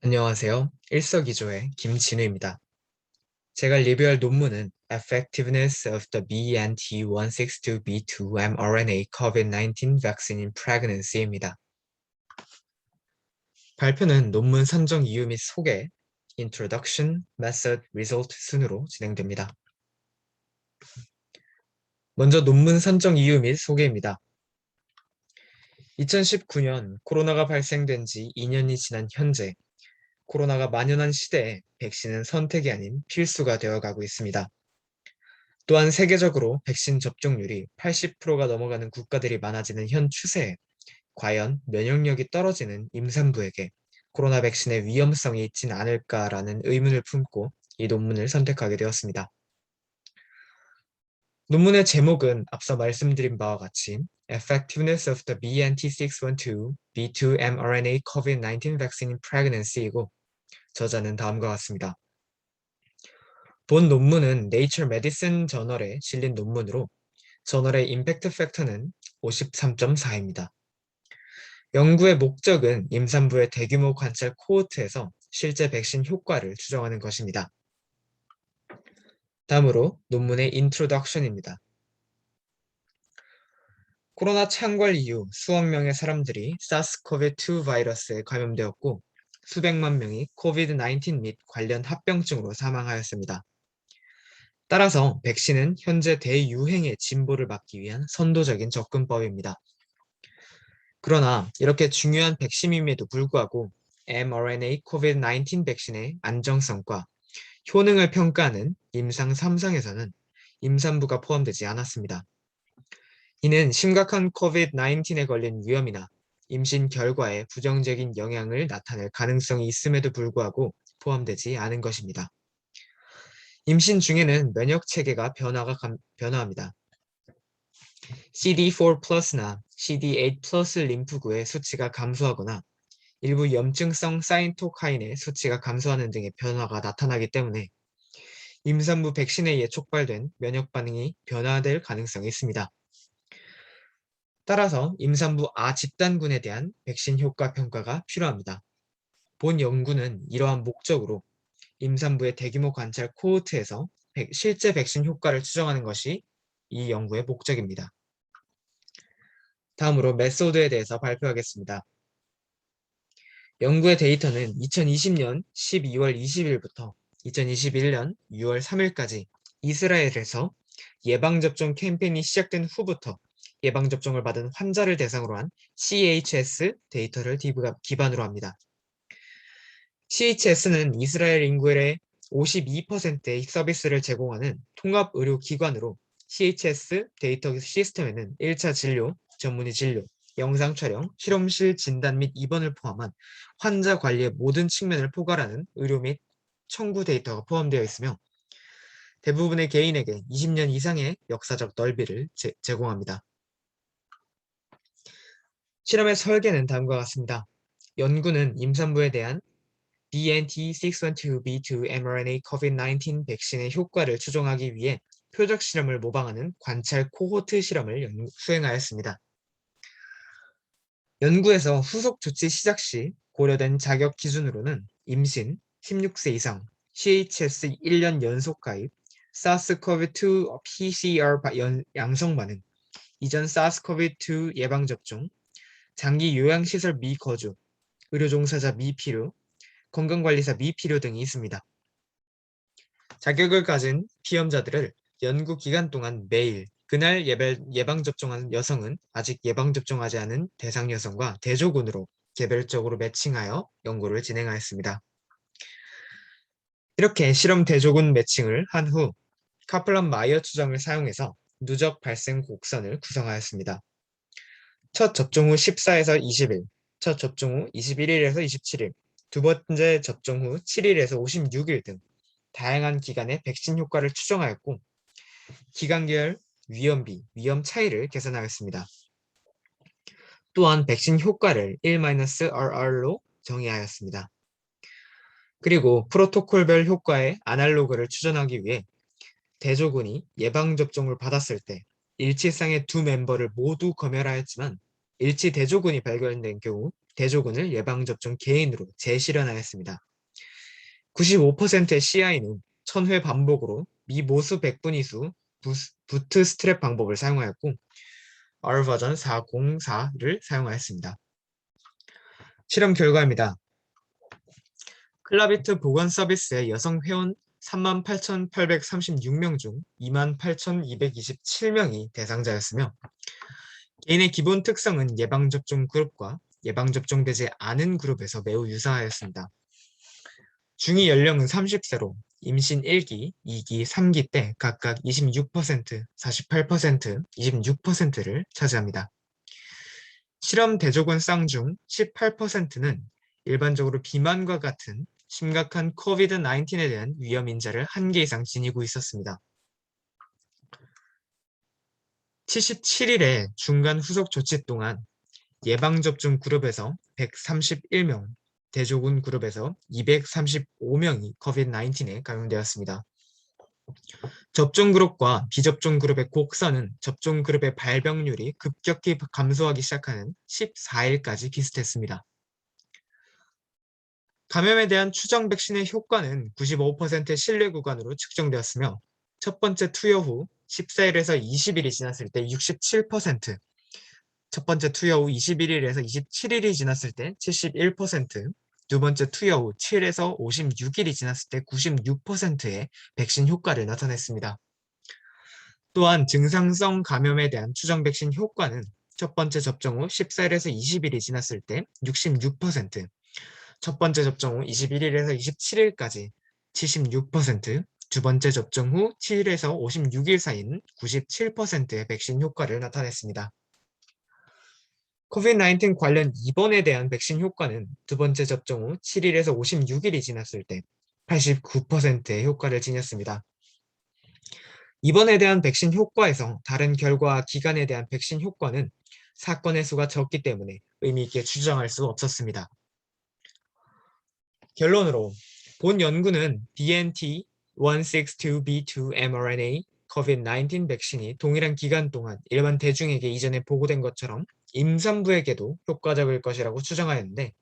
안녕하세요. 일석이조의 김진우입니다. 제가 리뷰할 논문은 Effectiveness of the BNT162b2 mRNA COVID-19 Vaccine in Pregnancy입니다. 발표는 논문 선정 이유 및 소개, Introduction, Method, Result 순으로 진행됩니다. 먼저 논문 선정 이유 및 소개입니다. 2019년 코로나가 발생된 지 2년이 지난 현재 코로나가 만연한 시대에 백신은 선택이 아닌 필수가 되어가고 있습니다. 또한 세계적으로 백신 접종률이 80%가 넘어가는 국가들이 많아지는 현 추세에 과연 면역력이 떨어지는 임산부에게 코로나 백신의 위험성이 있진 않을까라는 의문을 품고 이 논문을 선택하게 되었습니다. 논문의 제목은 앞서 말씀드린 바와 같이 Effectiveness of the BNT612b2 mRNA COVID-19 Vaccine in Pregnancy이고 저자는 다음과 같습니다. 본 논문은 Nature Medicine 저널에 실린 논문으로 저널의 임팩트 팩터는 53.4입니다. 연구의 목적은 임산부의 대규모 관찰 코호트에서 실제 백신 효과를 추정하는 것입니다. 다음으로 논문의 인트로덕션입니다. 코로나 창궐 이후 수억 명의 사람들이 사스코비2 바이러스에 감염되었고 수백만 명이 코비드-19 및 관련 합병증으로 사망하였습니다. 따라서 백신은 현재 대유행의 진보를 막기 위한 선도적인 접근법입니다. 그러나 이렇게 중요한 백신임에도 불구하고 mRNA COVID-19 백신의 안정성과 효능을 평가하는 임상 3상에서는 임산부가 포함되지 않았습니다. 이는 심각한 COVID-19에 걸린 위험이나 임신 결과에 부정적인 영향을 나타낼 가능성이 있음에도 불구하고 포함되지 않은 것입니다. 임신 중에는 면역 체계가 변화합니다. CD4+나 CD8+ 림프구의 수치가 감소하거나 일부 염증성 사이토카인의 수치가 감소하는 등의 변화가 나타나기 때문에 임산부 백신에 의해 촉발된 면역 반응이 변화될 가능성이 있습니다. 따라서 임산부 아집단군에 대한 백신 효과 평가가 필요합니다. 본 연구는 이러한 목적으로 임산부의 대규모 관찰 코호트에서 실제 백신 효과를 추정하는 것이 이 연구의 목적입니다. 다음으로 메소드에 대해서 발표하겠습니다. 연구의 데이터는 2020년 12월 20일부터 2021년 6월 3일까지 이스라엘에서 예방접종 캠페인이 시작된 후부터 예방접종을 받은 환자를 대상으로 한 CHS 데이터를 기반으로 합니다. CHS는 이스라엘 인구의 52%의 서비스를 제공하는 통합의료기관으로 CHS 데이터 시스템에는 1차 진료, 전문의 진료, 영상 촬영, 실험실 진단 및 입원을 포함한 환자 관리의 모든 측면을 포괄하는 의료 및 청구 데이터가 포함되어 있으며 대부분의 개인에게 20년 이상의 역사적 넓이를 제공합니다. 실험의 설계는 다음과 같습니다. 연구는 임산부에 대한 BNT612b2 mRNA COVID-19 백신의 효과를 추정하기 위해 표적 실험을 모방하는 관찰 코호트 실험을 수행하였습니다. 연구에서 후속 조치 시작 시 고려된 자격 기준으로는 임신, 16세 이상, CHS 1년 연속 가입, SARS-CoV-2 PCR 양성 반응, 이전 SARS-CoV-2 예방접종, 장기 요양시설 미거주, 의료종사자 미필요, 건강관리사 미필요 등이 있습니다. 자격을 가진 피험자들을 연구 기간 동안 매일 그날 예방접종한 여성은 아직 예방접종하지 않은 대상 여성과 대조군으로 개별적으로 매칭하여 연구를 진행하였습니다. 이렇게 실험 대조군 매칭을 한 후 카플란 마이어 추정을 사용해서 누적 발생 곡선을 구성하였습니다. 첫 접종 후 14에서 20일, 첫 접종 후 21일에서 27일, 두 번째 접종 후 7일에서 56일 등 다양한 기간의 백신 효과를 추정하였고 기간별 위험비, 위험 차이를 계산하였습니다. 또한 백신 효과를 1-RR로 정의하였습니다. 그리고 프로토콜별 효과의 아날로그를 추정하기 위해 대조군이 예방접종을 받았을 때 일치상의 두 멤버를 모두 검열하였지만 일치 대조군이 발견된 경우 대조군을 예방접종 개인으로 재실현하였습니다. 95%의 CI는 1000회 반복으로 미모수 백분위수 부트스트랩 방법을 사용하였고 R 버전 404를 사용하였습니다. 실험 결과입니다. 클라비트 보건 서비스의 여성 회원 38,836명 중 28,227명이 대상자였으며 개인의 기본 특성은 예방접종 그룹과 예방접종되지 않은 그룹에서 매우 유사하였습니다. 중위 연령은 30세로 임신 1기, 2기, 3기 때 각각 26%, 48%, 26%를 차지합니다. 실험 대조군 쌍 중 18%는 일반적으로 비만과 같은 심각한 코비드-19에 대한 위험 인자를 1개 이상 지니고 있었습니다. 77일의 중간 후속 조치 동안 예방접종 그룹에서 131명, 대조군 그룹에서 235명이 코비드-19에 감염되었습니다. 접종 그룹과 비접종 그룹의 곡선은 접종 그룹의 발병률이 급격히 감소하기 시작하는 14일까지 비슷했습니다. 감염에 대한 추정 백신의 효과는 95%의 신뢰 구간으로 측정되었으며 첫 번째 투여 후 14일에서 20일이 지났을 때 67%, 첫 번째 투여 후 21일에서 27일이 지났을 때 71%, 두 번째 투여 후 7에서 56일이 지났을 때 96%의 백신 효과를 나타냈습니다. 또한 증상성 감염에 대한 추정 백신 효과는 첫 번째 접종 후 14일에서 20일이 지났을 때 66%, 첫 번째 접종 후 21일에서 27일까지 76%, 두 번째 접종 후 7일에서 56일 사이인 97%의 백신 효과를 나타냈습니다. 코비드-19 관련 입원에 대한 백신 효과는 두 번째 접종 후 7일에서 56일이 지났을 때 89%의 효과를 지녔습니다. 입원에 대한 백신 효과에서 다른 결과와 기간에 대한 백신 효과는 사건의 수가 적기 때문에 의미 있게 추정할 수 없었습니다. 결론으로 본 연구는 BNT162b2 mRNA COVID-19 백신이 동일한 기간 동안 일반 대중에게 이전에 보고된 것처럼 임산부에게도 효과적일 것이라고 추정하였는데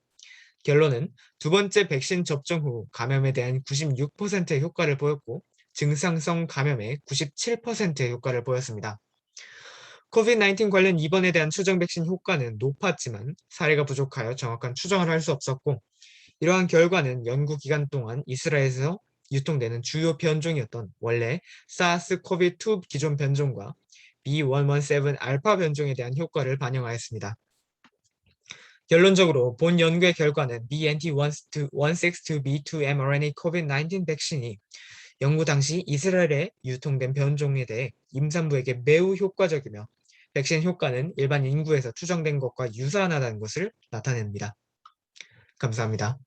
결론은 두 번째 백신 접종 후 감염에 대한 96%의 효과를 보였고 증상성 감염에 97%의 효과를 보였습니다. 코비드-19 관련 입원에 대한 추정 백신 효과는 높았지만 사례가 부족하여 정확한 추정을 할 수 없었고 이러한 결과는 연구 기간 동안 이스라엘에서 유통되는 주요 변종이었던 원래 사스코비2 기존 변종과 B117 알파 변종에 대한 효과를 반영하였습니다. 결론적으로 본 연구의 결과는 BNT162b2 mRNA COVID-19 백신이 연구 당시 이스라엘에 유통된 변종에 대해 임산부에게 매우 효과적이며 백신 효과는 일반 인구에서 추정된 것과 유사하다는 것을 나타냅니다. 감사합니다.